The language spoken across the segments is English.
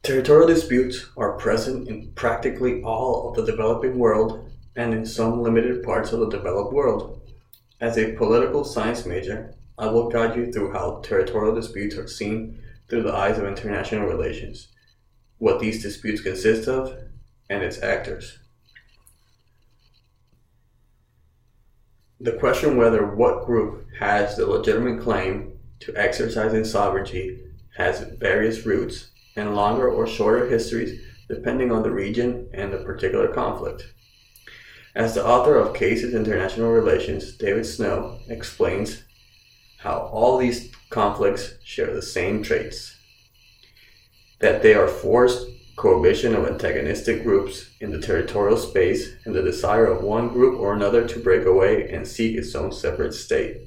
Territorial disputes are present in practically all of the developing world and in some limited parts of the developed world. As a political science major, I will guide you through how territorial disputes are seen through the eyes of international relations, what these disputes consist of, and its actors. The question whether what group has the legitimate claim to exercising sovereignty has various roots and longer or shorter histories depending on the region and the particular conflict. As the author of Cases International Relations, David Snow, explains how all these conflicts share the same traits: that they are forced cohabitation of antagonistic groups in the territorial space and the desire of one group or another to break away and seek its own separate state.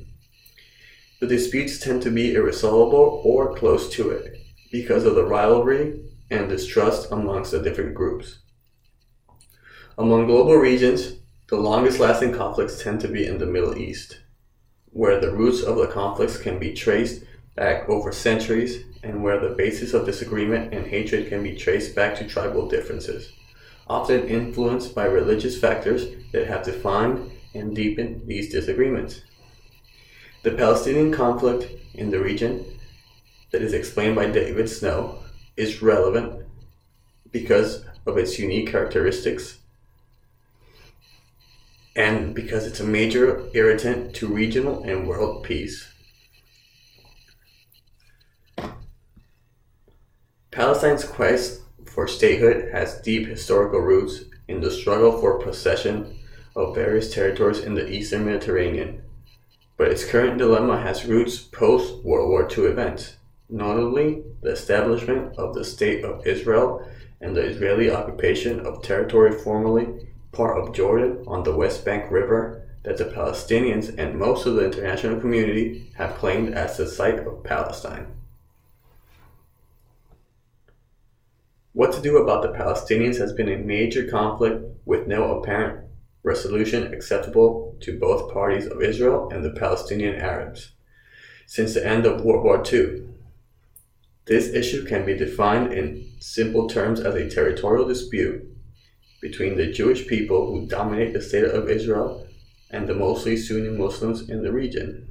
The disputes tend to be irresolvable or close to it because of the rivalry and distrust amongst the different groups. Among global regions, the longest lasting conflicts tend to be in the Middle East, where the roots of the conflicts can be traced back over centuries and where the basis of disagreement and hatred can be traced back to tribal differences, often influenced by religious factors that have defined and deepened these disagreements. The Palestinian conflict in the region that is explained by David Snow is relevant because of its unique characteristics and because it's a major irritant to regional and world peace. Palestine's quest for statehood has deep historical roots in the struggle for possession of various territories in the Eastern Mediterranean, but its current dilemma has roots post-World War II events, notably the establishment of the State of Israel and the Israeli occupation of territory formerly part of Jordan on the West Bank River that the Palestinians and most of the international community have claimed as the site of Palestine. What to do about the Palestinians has been a major conflict with no apparent resolution acceptable to both parties of Israel and the Palestinian Arabs since the end of World War II. This issue can be defined in simple terms as a territorial dispute between the Jewish people who dominate the state of Israel and the mostly Sunni Muslims in the region.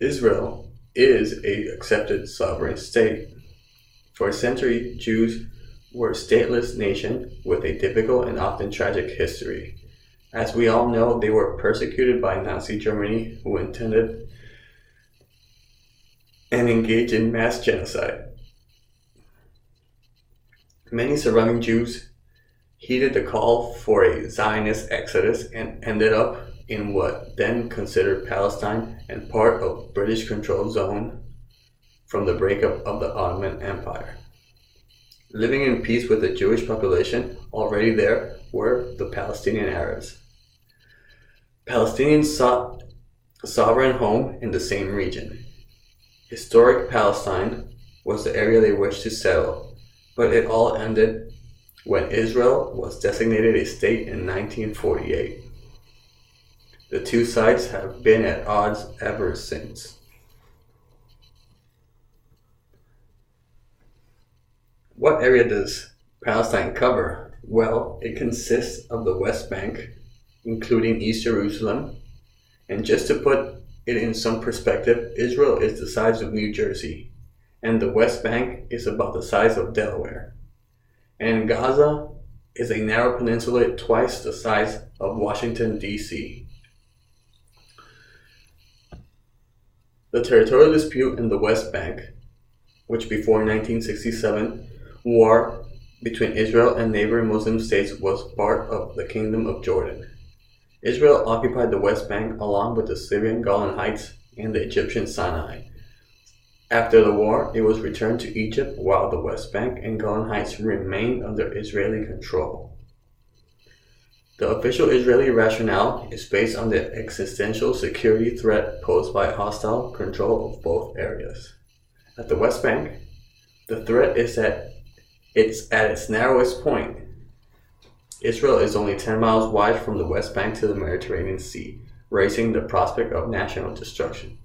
Israel is an accepted sovereign state. For a century, Jews were a stateless nation with a difficult and often tragic history. As we all know, they were persecuted by Nazi Germany, who intended and engaged in mass genocide. Many surviving Jews heeded the call for a Zionist exodus and ended up in what then considered Palestine and part of British-controlled zone from the breakup of the Ottoman Empire. Living in peace with the Jewish population already there were the Palestinian Arabs. Palestinians sought a sovereign home in the same region. Historic Palestine was the area they wished to settle, but it all ended when Israel was designated a state in 1948. The two sides have been at odds ever since. What area does Palestine cover? Well, it consists of the West Bank, including East Jerusalem, and just to put it in some perspective, Israel is the size of New Jersey, and the West Bank is about the size of Delaware. And Gaza is a narrow peninsula twice the size of Washington, D.C. The territorial dispute in the West Bank, which before 1967 war between Israel and neighboring Muslim states, was part of the Kingdom of Jordan. Israel occupied the West Bank along with the Syrian Golan Heights and the Egyptian Sinai. After the war, it was returned to Egypt while the West Bank and Golan Heights remained under Israeli control. The official Israeli rationale is based on the existential security threat posed by hostile control of both areas. At the West Bank, the threat is that it's at its narrowest point. Israel is only 10 miles wide from the West Bank to the Mediterranean Sea, raising the prospect of national destruction.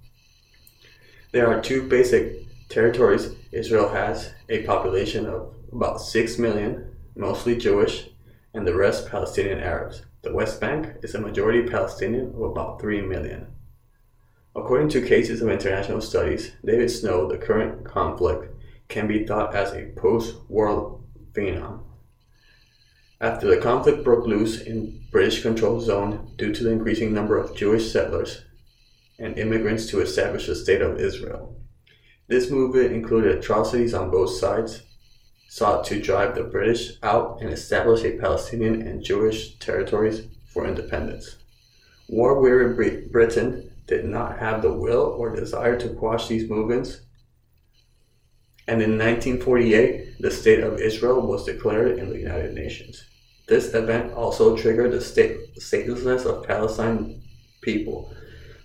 There are two basic territories, Israel has a population of about 6 million, mostly Jewish, and the rest Palestinian Arabs. The West Bank is a majority Palestinian of about 3 million. According to cases of international studies, David Snow, the current conflict can be thought as a post-war phenomenon. After the conflict broke loose in British-controlled zone due to the increasing number of Jewish settlers and immigrants to establish the State of Israel. This movement included atrocities on both sides, sought to drive the British out and establish a Palestinian and Jewish territories for independence. War-weary Britain did not have the will or desire to quash these movements, and in 1948, the State of Israel was declared in the United Nations. This event also triggered the statelessness of Palestine people.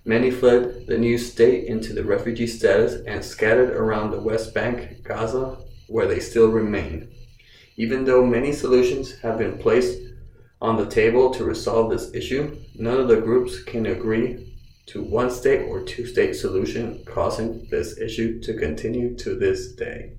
Many fled the new state into the refugee status and scattered around the West Bank, Gaza, where they still remain. Even though many solutions have been placed on the table to resolve this issue, none of the groups can agree to one state or two-state solution, causing this issue to continue to this day.